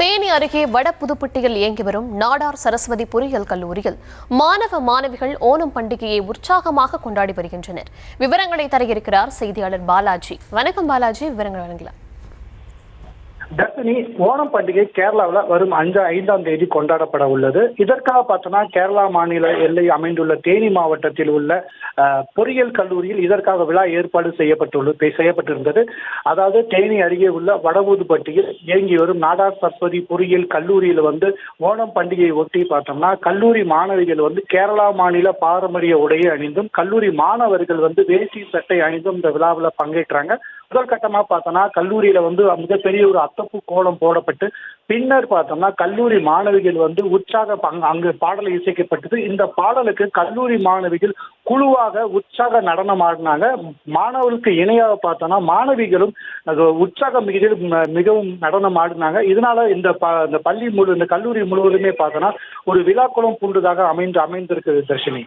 தேனி அருகே வடபுதுப்பட்டியில் இயங்கி வரும் நாடார் சரஸ்வதி பொறியியல் கல்லூரியில் மாணவ மாணவிகள் ஓணம் பண்டிகையை உற்சாகமாக கொண்டாடி வருகின்றனர். விவரங்களை தர இருக்கிறார் செய்தியாளர் பாலாஜி. வணக்கம் பாலாஜி, விவரங்கள் வழங்கலாம். தர்ஷினி, ஓணம் பண்டிகை கேரளாவில் வரும் 5ஆம் தேதி கொண்டாடப்பட உள்ளது. இதற்காக பார்த்தோம்னா கேரளா மாநில எல்லை அமைந்துள்ள தேனி மாவட்டத்தில் உள்ள பொறியியல் கல்லூரியில் இதற்காக விழா ஏற்பாடு செய்யப்பட்டிருந்தது. அதாவது தேனி அருகே உள்ள வடபுதுப்பட்டியில் இயங்கி வரும் நாடார் சரஸ்வதி பொறியியல் கல்லூரியில் ஓணம் பண்டிகையை ஒட்டி பார்த்தோம்னா கல்லூரி மாணவிகள் கேரளா மாநில பாரம்பரிய உடையை அணிந்தும் கல்லூரி மாணவர்கள் வேஷ்டி சட்டை அணிந்தும் இந்த விழாவில் பங்கேற்றாங்க. முதல் கட்டமா பார்த்தோம்னா கல்லூரியில மிகப்பெரிய ஒரு அத்தப்பூ கோலம் போடப்பட்டு பின்னர் பார்த்தோம்னா கல்லூரி மாணவிகள் உற்சாக அங்கு பாடல் இசைக்கப்பட்டது. இந்த பாடலுக்கு கல்லூரி மாணவிகள் குழுவாக உற்சாக நடனம் ஆடினாங்க. மாணவர்களுக்கு இணையாக பார்த்தோம்னா மாணவிகளும் உற்சாக மிகவும் நடனம் ஆடினாங்க. இதனால இந்த கல்லூரி முழுவதுமே பார்த்தோம்னா ஒரு விழாக்குளம் பூண்டதாக அமைந்திருக்குது தர்ஷினி.